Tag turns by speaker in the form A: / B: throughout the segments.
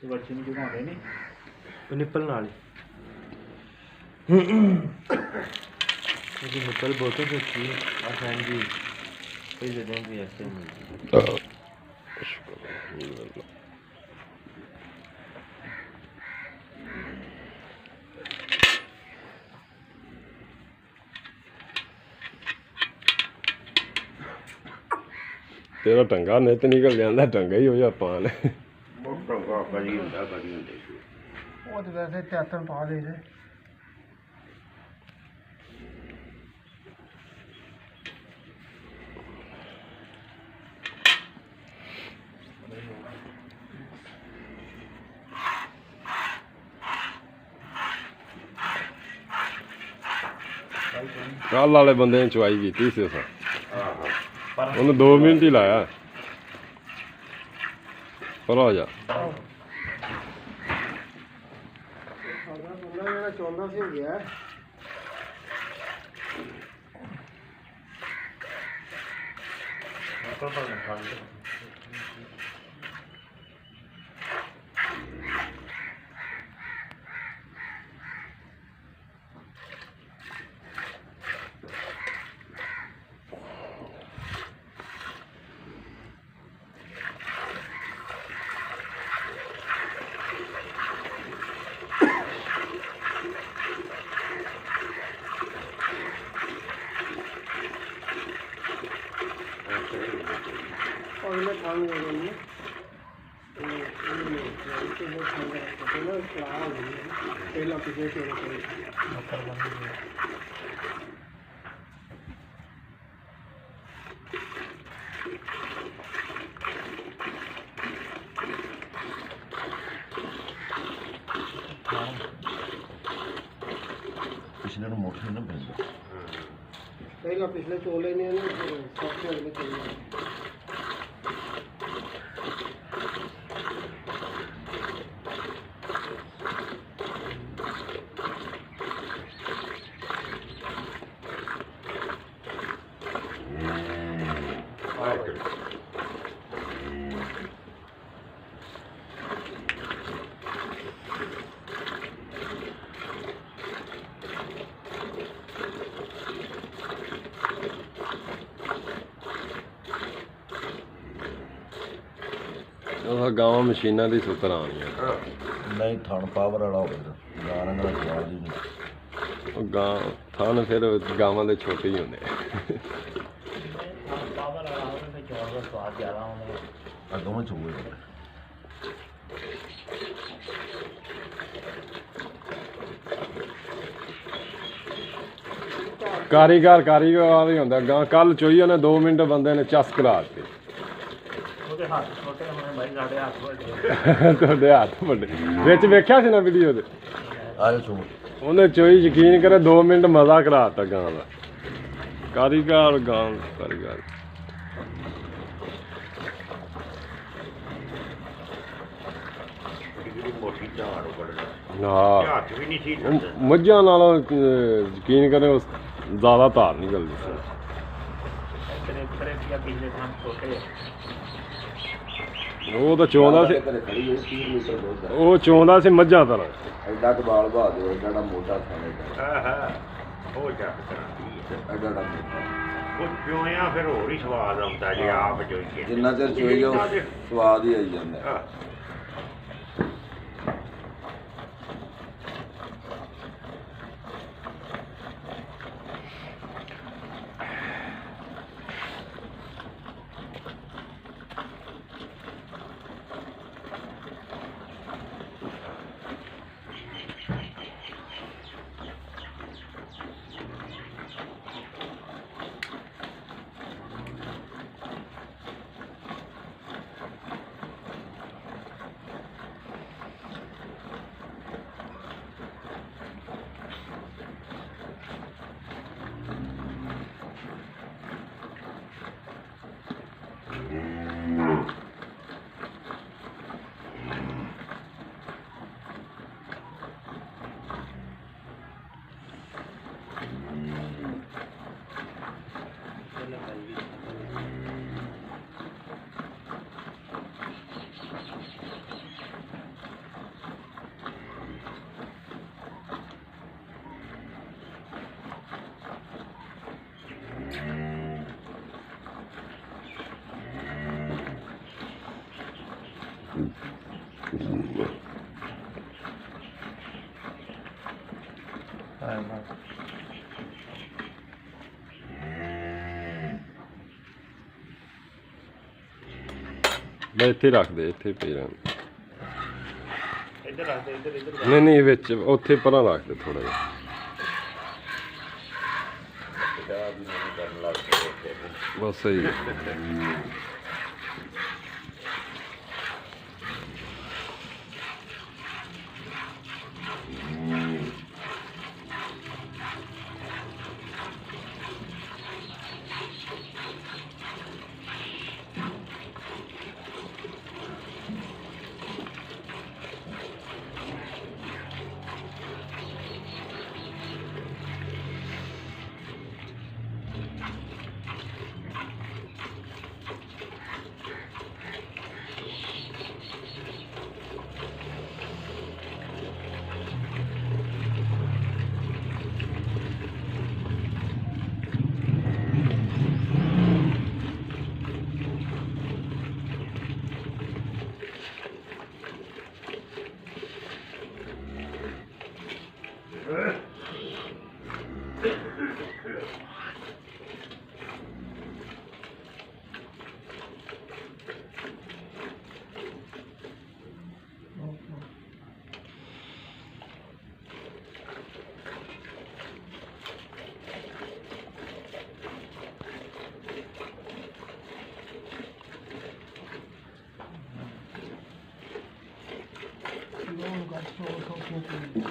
A: ਬੱਚੇ ਨੂੰ ਜਗਾਉਂਦੇ ਨਹੀਂ
B: ਨਿੱਪਲ ਨਾਲ ये निकल बहुत अच्छी है आसान जी कई जगहों पे ऐसे मिलती है
C: तेरा टंगा नित निकल जाता टंगा ही हो जा पान
D: ਬਹੁਤ ਟੰਗਾ ਕਦੀ ਹੁੰਦਾ ਕਦੀ ਹੁੰਦੇ ਸੀ
A: ਉਹ ਤੇ ਵੈਸੇ ਤਿਆਤਨ ਪਾ ਦੇ ਜੇ
C: कल वाले बंदे ने चुवाई की सी उन्हें 2 मिनट ही लाया पर हो जा
A: ਚੌਂਦਾ ਸੀ ਹੋ ਗਿਆ ਉਹਨੇ ਕੰਮ ਹੋ ਗਿਆ ਨੇ ਪਹਿਲਾਂ ਪਿਛੇ ਸ਼ੁਰੂ ਕਰੀ
D: ਪਿਛਲੇ ਨੂੰ ਮੋਟਰ ਨਾ ਪੈਂਦਾ
A: ਪਹਿਲਾਂ ਪਿਛਲੇ ਚੋਲੇ ਨੇ ਸੌਫਟਵੇਅਰ ਵਿੱਚ ਚੱਲਣਾ
C: गाँव मशीना की सुतर आनी
D: ਨਹੀਂ ਥਣ ਪਾਵਰ ਵਾਲਾ ਹੋਵੇ ਤਾਂ ਗਾਣਾ ਨਾਲ ਸਵਾਦ ਹੀ ਨਹੀਂ
C: गां थन फिर गावां दे छोटे ही होंगे
A: ਪਾਵਰ ਵਾਲਾ ਹੋਵੇ ਤੇ ਚੌਲ ਦਾ ਸਵਾਦ ਜ਼ਿਆਦਾ ਆਉਂਦਾ
D: ਆ ਦੋਵੇਂ ਚੂਹੇ
C: कारीगर वाला ही होंदा गां कल चोई ने 2 मिनट बंदे ने चस करा दित्ते
A: ਉਹਦੇ ਹੱਥ ਛੋਟੇ ਹੋਣੇ ਬਾਈ ਸਾਡੇ ਹੱਥ ਵੱਡੇ
C: ਤੁਹਾਡੇ ਹੱਥ ਵੱਡੇ ਵਿੱਚ ਵੇਖਿਆ ਸੀ ਨਾ ਵੀਡੀਓ ਤੇ
D: ਆ ਜਾ ਚੂਹ
C: ਉਹਨੇ ਚੋਈ ਯਕੀਨ ਕਰੇ 2 ਮਿੰਟ ਮਜ਼ਾ ਕਰਾਤਾ ਗਾਂ ਦਾ ਕਾਰੀਗਰ ਗਾਂ ਕਾਰੀਗਰ
D: ਮੋਟੀ ਝਾੜ ਕੱਢਦਾ
C: ਨਾ
D: ਹੱਥ ਵੀ ਨਹੀਂ ਸੀ
C: ਮੱਝਾਂ ਨਾਲੋਂ ਯਕੀਨ ਕਰੇ ਉਸ ਜ਼ਿਆਦਾ ਧਾਰ ਨਿਕਲਦੀ ਸੀ
A: ਤੇਰੇ ਤੇਰੇ ਪਿਛਲੇ ਥਾਂ ਛੋਟੇ
C: ਉਹ ਤਾਂ ਚੋਂਦਾ ਸੀ
D: ਘਰੇ ਖੜੀ ਹੋਈ 30 ਲੀਟਰ ਦੁੱਧ ਆ।
C: ਉਹ ਚੋਂਦਾ ਸੀ ਮੱਝਾਂ ਤਰ੍ਹਾਂ
D: ਐਡਾ ਕਬਾਲ ਬਹਾ ਦਿਓ ਐਡਾ ਮੋਟਾ ਖਾਣੇ ਦਾ
E: ਹਾਂ ਹੋ ਜਾ ਕਰਾਂ
D: ਐਡਾ ਮੋਟਾ
E: ਉਹ ਚੋਇਆ ਫਿਰ ਹੋਰ ਹੀ ਸਵਾਦ ਆਉਂਦਾ ਜੇ ਆਪ ਚੋਈਏ
D: ਜਿੰਨਾ ਚਿਰ ਚੋਈ ਜਾਓ ਸਵਾਦ ਹੀ ਆਈ ਜਾਂਦਾ
E: ਹਾਂ
B: ਹਾਂ ਬਸ
C: ਮੈਂ ਇੱਥੇ ਰੱਖ ਦੇ, ਇੱਥੇ ਪਈ ਰਹਿਣ।
E: ਇੱਧਰ ਰੱਖ ਦੇ, ਇੱਧਰ
C: ਨਹੀਂ ਨਹੀਂ, ਵਿੱਚ ਉੱਥੇ ਪਰਾਂ ਰੱਖ ਦੇ ਥੋੜਾ ਜਿਹਾ।
D: ਚਾਹ ਵੀ ਨਹੀਂ ਕਰਨ ਲੱਗ ਪਏ
C: ਬਸ ਸਹੀ ਹੈ।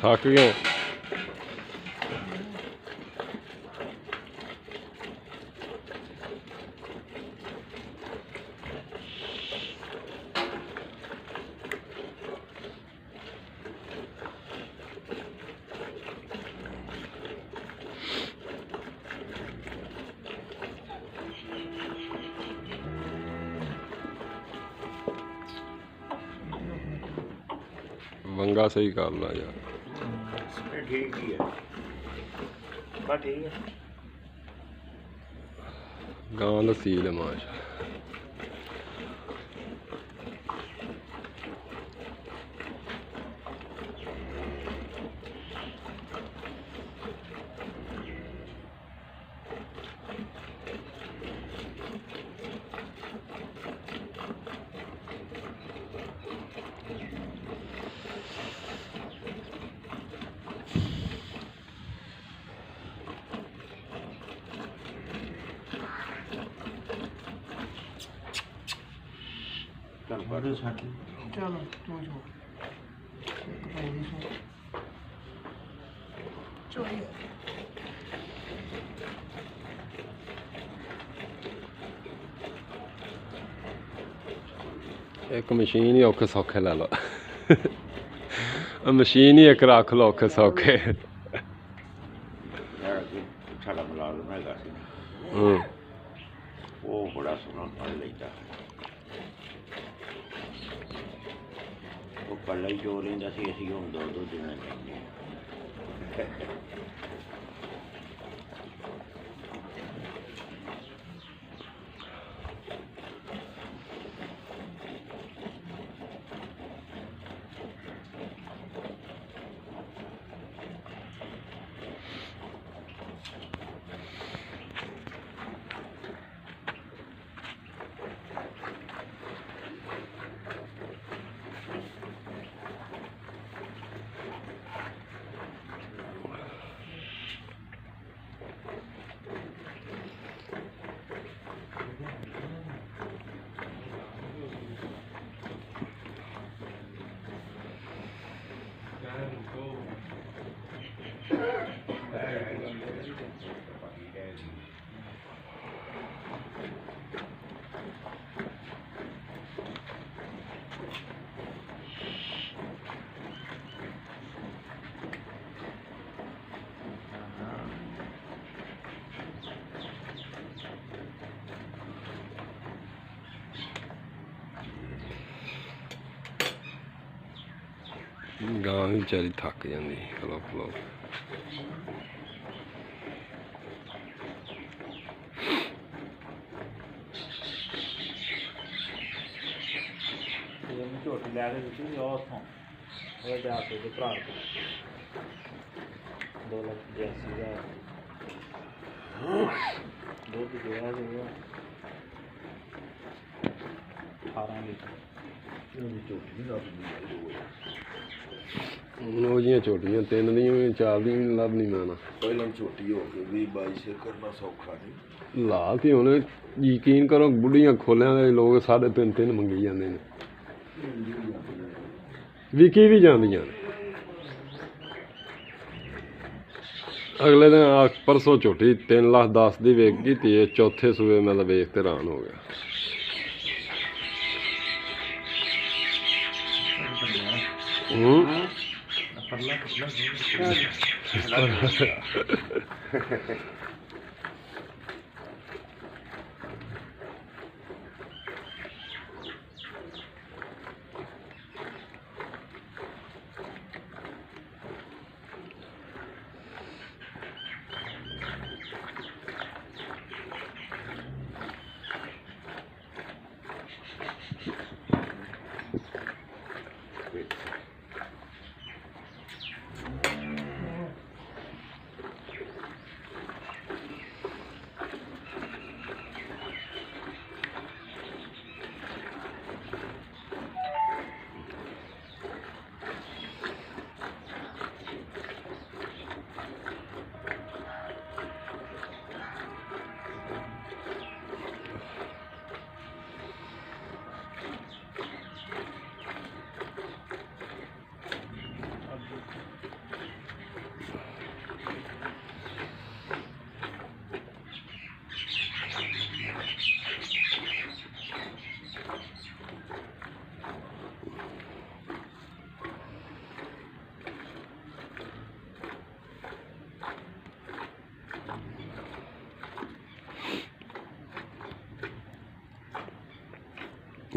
C: ਥੱਕ ਗਏ। ਵੰਗਾ ਸਹੀ ਕਰ ਲਾ ਯਾਰ।
E: ਠੀਕ ਹੀ ਹੈ, ਬਸ ਠੀਕ ਹੈ।
C: ਗਾਂ ਦਾ ਸੀਲ ਹੈ ਮਾਸ਼।
A: ਚਲੋ ਤੂੰ ਜੋ ਇੱਕ ਭਾਈ ਦੀ ਸੋ ਚੋਰੀ
C: ਇੱਕ ਮਸ਼ੀਨ ਹੀ ਔਖੇ ਸੌਖੇ ਲੈ ਲਓ। ਮਸ਼ੀਨ ਹੀ ਇੱਕ ਰੱਖ ਲਓ ਔਖੇ ਸੌਖੇ।
E: ਸਾਡਾ ਮੁਲਾਜ਼ਮ ਹੈਗਾ ਸੀ, ਉਹ ਬੜਾ ਸੋਹਣਾ ਪੜ੍ਹ ਲੈਂਦਾ। ਉਹ ਪੜ੍ਹਲਾ ਹੀ ਚੋ ਲੈਂਦਾ ਸੀ, ਅਸੀਂ ਹੁਣ ਦੋ ਦੋ ਦਿਨਾਂ ਲੈਂਦੇ ਹਾਂ। ਗਾਂ ਵੀ ਵਿਚਾਰੀ ਥੱਕ ਜਾਂਦੀ ਖਲੋ ਖਲੋ।
B: ਇਹਨੂੰ ਝੋਟ ਲੈ ਕੇ ਦਿੱਤੀ ਸੀ ਉਹ ਉੱਥੋਂ ਉਹਦੇ ਵਿਆਹ ਤੇ ਉਹਦੇ ਭਰਾ ਕੋਲ 2,82,000 ਦੁੱਧ ਗਿਆ ਸੀਗਾ 18 ਲੀਟਰ।
D: ਉਹਦੀ ਝੋਟੀ ਨਹੀਂ ਲੱਭਦੀ
C: ਹੁਣ ਉਹ ਜਿਹੀਆਂ ਛੋਟੀਆਂ 3 ਦੀਆਂ ਵੀ 4 ਦੀਆਂ ਵੀ ਲੱਭਣੀ ਮੈਨਾਂ
D: ਪਹਿਲਾਂ ਝੋਟੀ ਹੋ ਕੇ 20-22 ਕਰਨਾ ਸੌਖਾ ਨਹੀਂ।
C: ਲਾ ਕੇ ਹੁਣ ਯਕੀਨ ਕਰੋ ਬੁੱਢੀਆਂ ਖੋਲਿਆਂ ਦੇ ਲੋਕ 3.5 ਮੰਗੀ ਜਾਂਦੇ ਨੇ ਵਿਕੀ ਵੀ ਜਾਂਦੀਆਂ ਨੇ। ਅਗਲੇ ਦਿਨ ਪਰਸੋਂ ਝੋਟੀ 3,10,000 ਦੀ ਵੇਚ ਗਈ ਤੇ ਇਹ ਚੌਥੇ ਸੂਏ ਮੈਂ ਤਾਂ ਵੇਖ ਤੇ ਹੈਰਾਨ ਹੋ ਗਿਆ।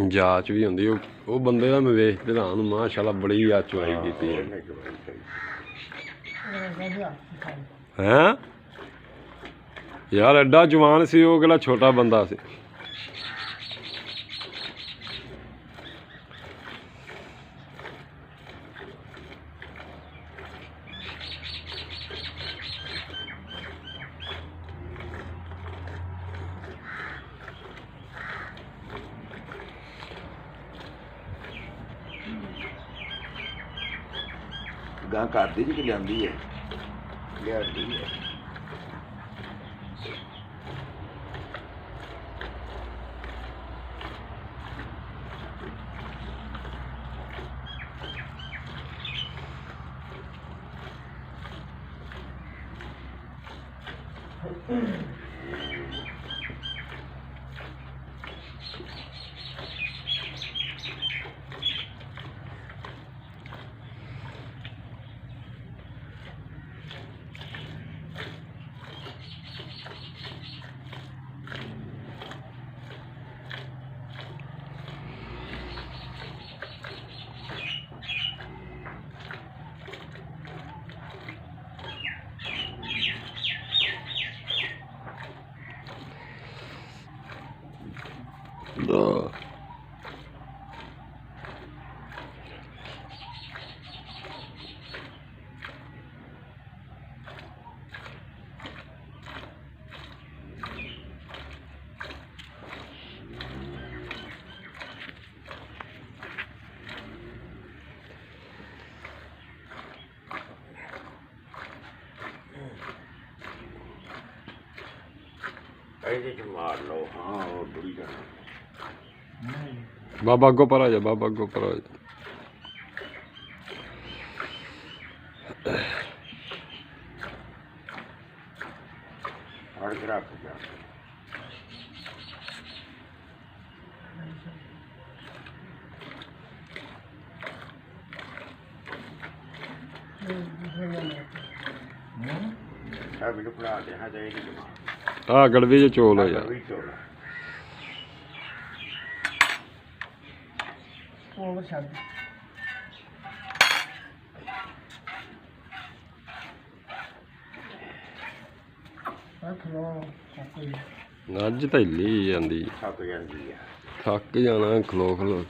C: ਜਾਂਚ ਵੀ ਹੁੰਦੀ ਉਹ ਬੰਦੇ ਦਾ ਮੈਂ ਵੇਖ ਕੇ ਹੈਰਾਨ ਮਾਸ਼ਾਅੱਲਾ ਬੜੀ ਆ ਚੁਆਈ ਕੀਤੀ ਹੈ ਯਾਰ ਐਡਾ ਜਵਾਨ ਸੀ ਉਹ ਕਿਹੜਾ ਛੋਟਾ ਬੰਦਾ ਸੀ।
E: ਗਾਂ ਕਰਦੀ ਜੀ ਕਿ ਲਿਆਂਦੀ ਹੈ ਲਿਆਂਦੀ ਹੈ। ਇਹਦੇ ਚ ਮਾਰ ਲਓ। ਹਾਂ ਉਹ ਬੁਰੀ ਗੱਲ
C: ਬਾਬਾ ਅੱਗੋਂ ਪਰ ਆ ਜਾ ਬਾਬਾ ਅੱਗੋਂ ਪਰ ਆ ਜਾ।
E: ਫੜ ਕੇ ਰੱਖ ਜਾ। ਆ ਮੈਨੂੰ ਪੜਾ ਦੇ ਹਾਂ ਤੇ ਇਹ
C: ਆ ਗੜਵੇ ਚ ਚੋਲ ਹੋ ਯਾਰ।
A: ਉਹ ਛੱਡ ਰੱਖ ਲਓ ਕੋਈ
C: ਅੱਜ ਤਾਂ ਹਿੱਲੀ ਜਾਂਦੀ
E: ਥੱਕ ਜਾਂਦੀ ਆ।
C: ਥੱਕ ਜਾਣਾ ਖਲੋ ਖਲੋ।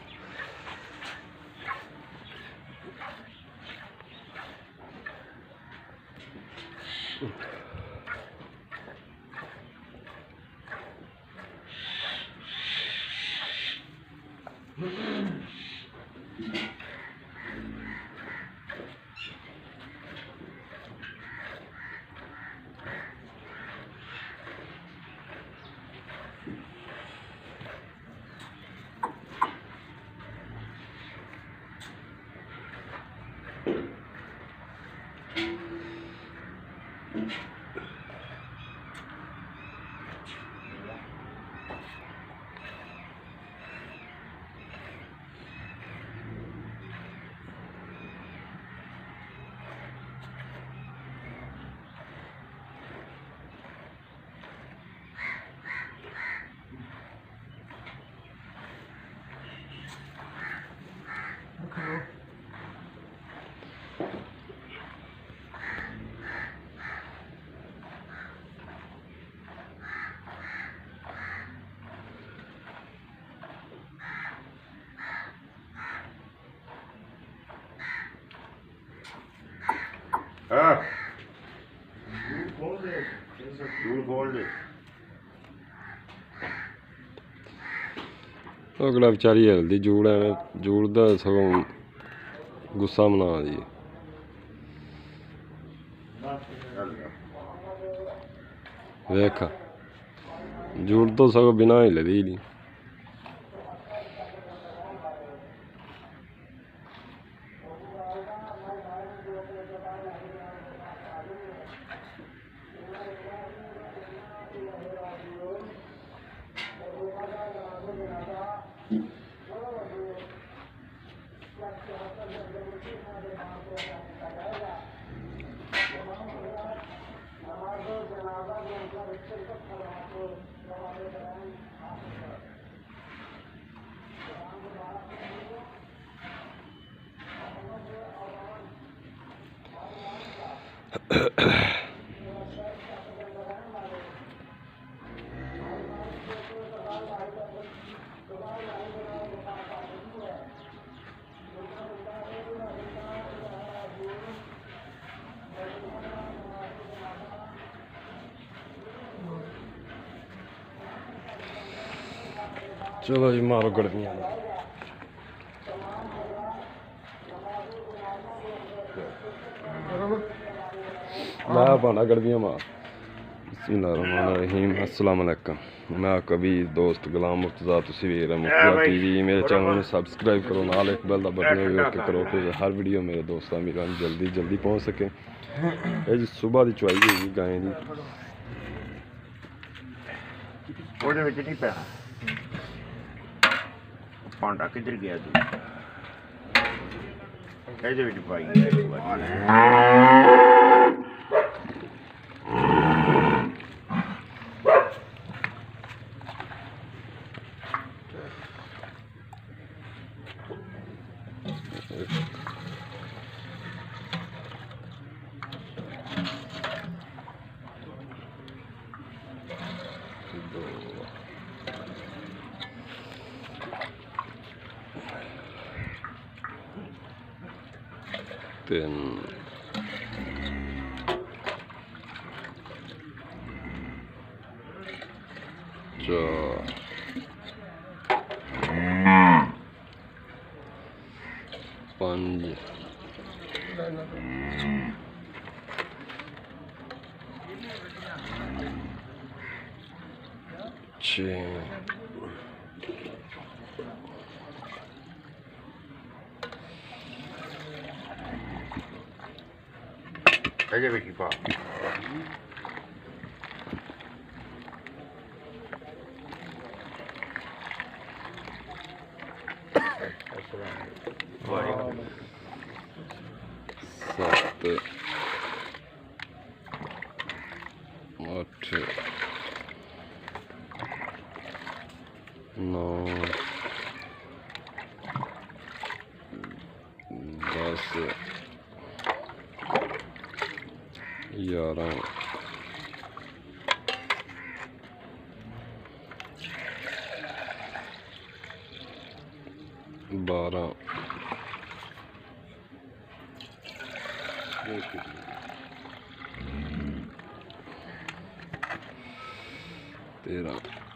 E: ਹਾਂ ਜੂਲ ਖੋਲ ਦੇ
C: ਅਗਲਾ ਵਿਚਾਰੀ ਹਿਲਦੀ ਜੂੜ ਐਵੇਂ ਜੂੜ ਦਾ ਸਗੋਂ ਗੁੱਸਾ ਮਨਾ ਦੀ ਵੇਖ ਜੂੜ ਤੋਂ ਸਗੋਂ ਬਿਨਾਂ ਹਿਲਦੀ ਨਹੀਂ चलो जी मारो गड़बियाँ मैं पाना गड़बियाँ मार बिस्मिल्लाहिर्रहमानिर्रहीम अस्सलाम वालेकुम मैं आपका भी दोस्त गुलाम मुर्तज़ा तस्वीर मुर्तज़ा टीवी मेरे चैनल में सब्सक्राइब करो नाल एक बेल दा बटन भी ओके करो कि हर वीडियो मेरे दोस्तों मेरा जल्दी पहुँच सके ये जी सुबह की चुआई होगी गाय की
E: ਉਹਦੇ ਵਿੱਚ ਨਹੀਂ ਪੈਣਾ ਭਾਂਡਾ ਕਿੱਧਰ ਗਿਆ ਤੂੰ ਇਹਦੇ ਵਿੱਚ ਪਾਈ
C: तीन चार पाँच छः
E: ਇਹਦੇ ਵਿੱਚ ਹੀ ਪਾ
C: सात आठ नौ 10 11 12 13